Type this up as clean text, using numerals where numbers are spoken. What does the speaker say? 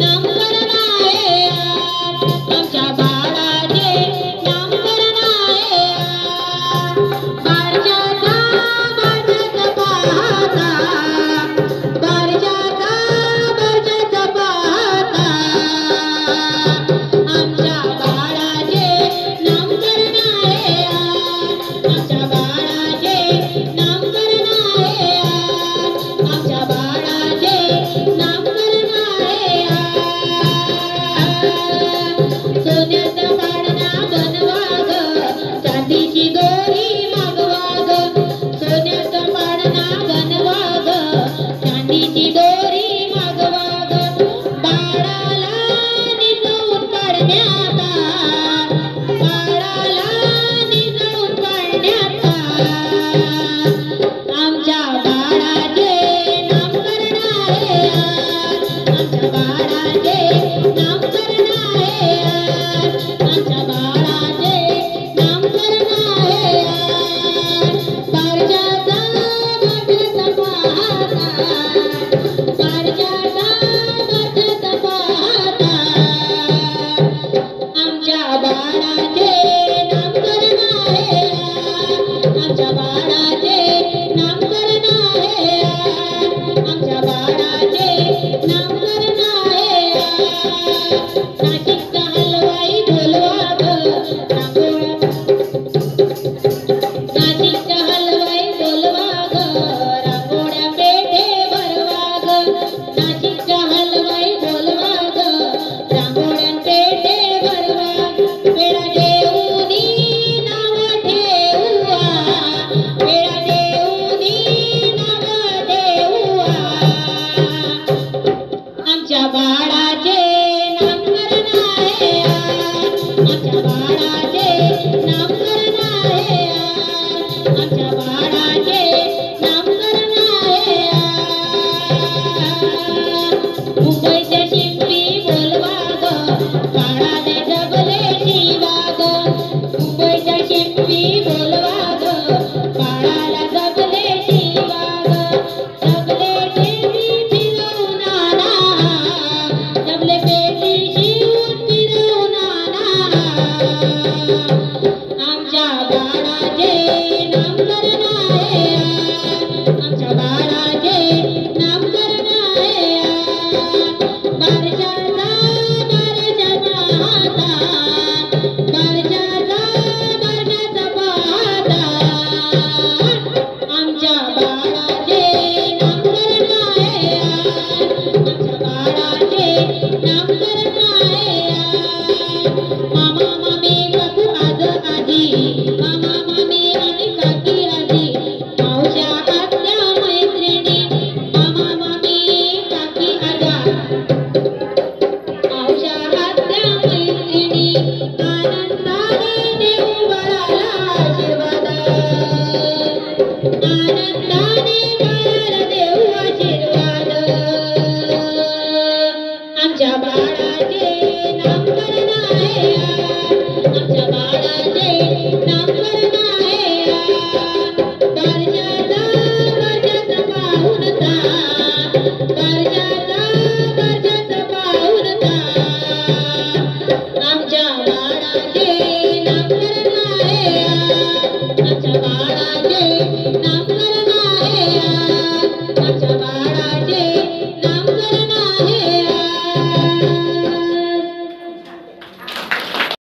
नामकरण आहे आमच्या बाळाचे नामकरण आहे बारशाचा पाहता बारशाचा पाहता आमच्या बाळाचे नामकरण आहे आमच्या बाळाचे नामकरण आहे आमच्या बाळाचे नामकरण आहे सोन्याचा पाळणा बनवा ग चांदीची दोरी मागवा ग सोन्याचा पाळणा बनवा ग चांदीची दोरी मागवा ग बाळाला निजवून पाळण्यात बाळाला निजवून पाळण्यात आमच्या बाळाचे नामकरण आहे आमच्या बाळाचे नामकरण आहे आमच्या बाळाचे नामकरण आहे बारशाचा पाहता बारशाचा पाहता आमच्या बाळाचे नामकरण आहे आमच्या बाळाचे नामकरण आहे आमच्या बाळाचे नामकरण आहे नाशिकचा हलवाई बोलवा ग नाशिकचा हलवाई बोलवा ग रांगोळ्या पेठे भरवा ग नाशिकचा हलवाई बोलवा ग रांगोळ्या पेठे भरवा वेळा देऊनी नाव ठेवूया वेळा देऊनी नाव ठेवूया आमच्या बाळाचे नामकरण आहे आमच्या बाळाचे नामकरण आहे आमच्या बाळाचे नामकरण आहे मुंबईच्या शिंपी बोलवा ग बाळाने जगले शिवा ग मुंबईच्या शिंपी बोलवा ग बाळाला जगले शिवा ग जगले देवी फिरवून आणा जगले पेटी शिवून फिरवून आणा आमच्या बाळाचे नामकरण आहे आमच्या बाळाचे नामकरण आहे बारशाचा हाता बारशाचा पाहता आमच्या बाळाचे नामकरण आहे आमच्या बाळाचे नामकरण आहे मामा मामी काकू आज आजी मामा मामी आणि काकी आजी मावश्या आत्या मैत्रिणी मामा मामी काकी आजा मावश्या आत्या मैत्रिणी आनंदाने देऊ बाळाला आशीर्वाद आनंदाने बाळाला देऊ आशीर्वाद आमच्या बाळाचे